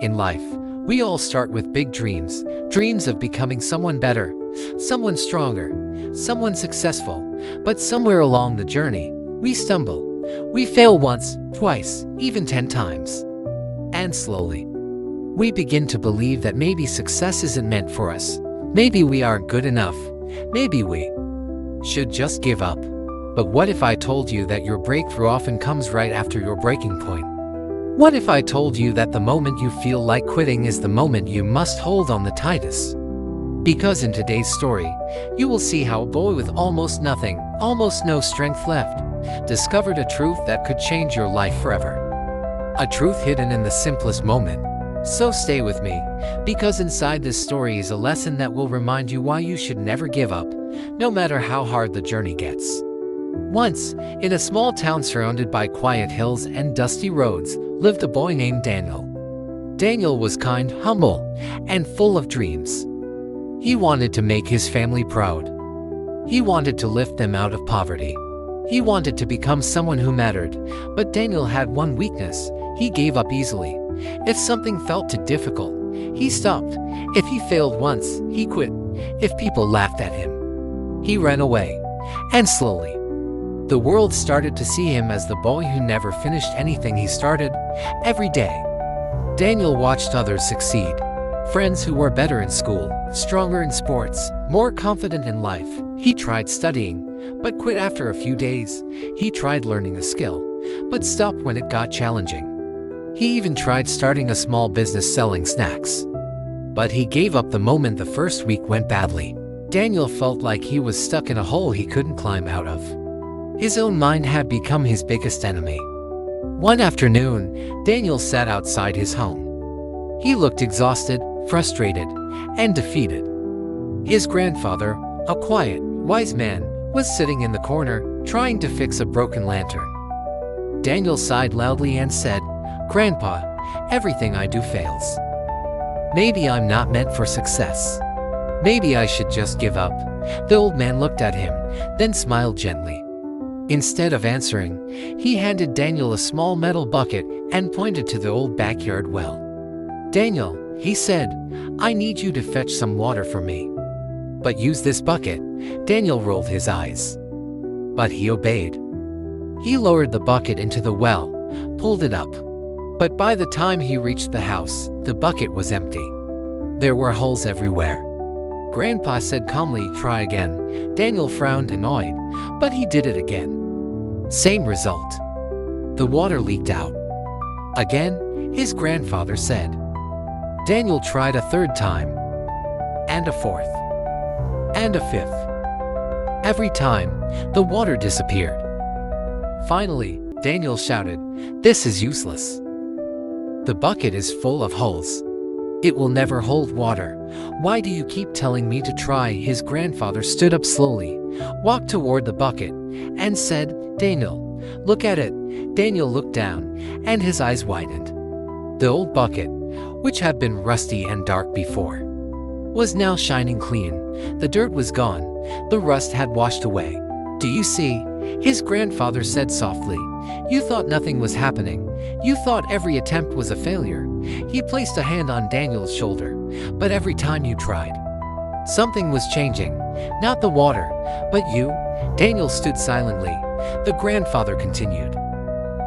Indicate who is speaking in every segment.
Speaker 1: In life, we all start with big dreams, dreams of becoming someone better, someone stronger, someone successful. But somewhere along the journey, we stumble. We fail once, twice, even 10 times. And slowly, we begin to believe that maybe success isn't meant for us. Maybe we aren't good enough. Maybe we should just give up. But what if I told you that your breakthrough often comes right after your breaking point? What if I told you that the moment you feel like quitting is the moment you must hold on the tightest? Because in today's story, you will see how a boy with almost nothing, almost no strength left, discovered a truth that could change your life forever. A truth hidden in the simplest moment. So stay with me, because inside this story is a lesson that will remind you why you should never give up, no matter how hard the journey gets. Once, in a small town surrounded by quiet hills and dusty roads, lived a boy named Daniel. Daniel was kind, humble, and full of dreams. He wanted to make his family proud. He wanted to lift them out of poverty. He wanted to become someone who mattered. But Daniel had one weakness: he gave up easily. If something felt too difficult, he stopped. If he failed once, he quit. If people laughed at him, he ran away. And slowly, the world started to see him as the boy who never finished anything he started. Every day, Daniel watched others succeed. Friends who were better in school, stronger in sports, more confident in life. He tried studying, but quit after a few days. He tried learning a skill, but stopped when it got challenging. He even tried starting a small business selling snacks. But he gave up the moment the first week went badly. Daniel felt like he was stuck in a hole he couldn't climb out of. His own mind had become his biggest enemy. One afternoon, Daniel sat outside his home. He looked exhausted, frustrated, and defeated. His grandfather, a quiet, wise man, was sitting in the corner, trying to fix a broken lantern. Daniel sighed loudly and said, "Grandpa, everything I do fails. Maybe I'm not meant for success. Maybe I should just give up." The old man looked at him, then smiled gently. Instead of answering, he handed Daniel a small metal bucket and pointed to the old backyard well. "Daniel," he said, "I need you to fetch some water for me. But use this bucket." Daniel rolled his eyes, but he obeyed. He lowered the bucket into the well, pulled it up. But by the time he reached the house, the bucket was empty. There were holes everywhere. Grandpa said calmly, "Try again." Daniel frowned, annoyed, but he did it again. Same result. The water leaked out. Again, his grandfather said. Daniel tried a third time, and a fourth, and a fifth. Every time, the water disappeared. Finally, Daniel shouted, "This is useless. The bucket is full of holes. It will never hold water. Why do you keep telling me to try?" His grandfather stood up slowly, walked toward the bucket, and said, "Daniel, look at it." Daniel looked down, and his eyes widened. The old bucket, which had been rusty and dark before, was now shining clean. The dirt was gone. The rust had washed away. "Do you see?" his grandfather said softly. "You thought nothing was happening. You thought every attempt was a failure." He placed a hand on Daniel's shoulder. "But every time you tried, something was changing. Not the water, but you." Daniel stood silently. The grandfather continued,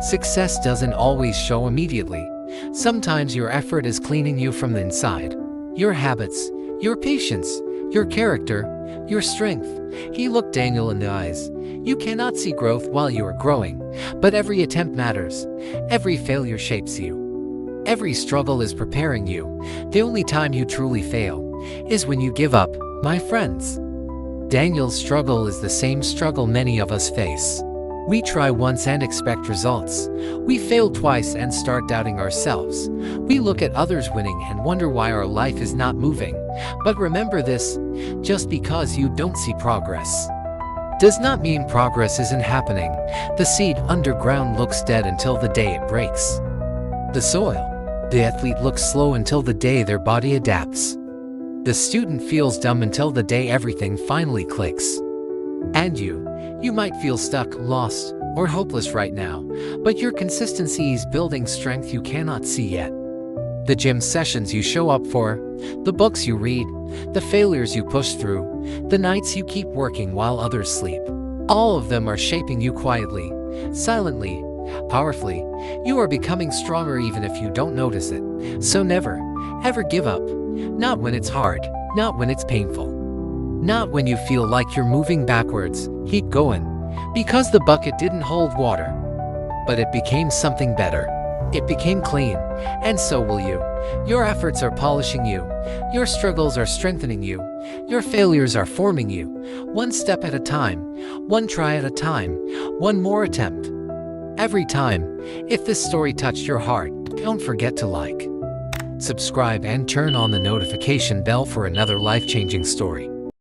Speaker 1: "Success doesn't always show immediately. Sometimes your effort is cleaning you from the inside. Your habits, your patience, your character, your strength." He looked Daniel in the eyes. "You cannot see growth while you are growing, but every attempt matters. Every failure shapes you. Every struggle is preparing you. The only time you truly fail is when you give up, my friends." Daniel's struggle is the same struggle many of us face. We try once and expect results. We fail twice and start doubting ourselves. We look at others winning and wonder why our life is not moving. But remember this: just because you don't see progress does not mean progress isn't happening. The seed underground looks dead until the day it breaks the soil. The athlete looks slow until the day their body adapts. The student feels dumb until the day everything finally clicks. And you might feel stuck, lost, or hopeless right now, but your consistency is building strength you cannot see yet. The gym sessions you show up for, the books you read, the failures you push through, the nights you keep working while others sleep. All of them are shaping you quietly, silently, powerfully. You are becoming stronger even if you don't notice it. So never, ever give up. Not when it's hard, not when it's painful, not when you feel like you're moving backwards. Keep going. Because the bucket didn't hold water, but it became something better. It became clean, and so will you. Your efforts are polishing you. Your struggles are strengthening you. Your failures are forming you. One step at a time, one try at a time, one more attempt every time. If this story touched your heart, don't forget to like, subscribe, and turn on the notification bell for another life-changing story.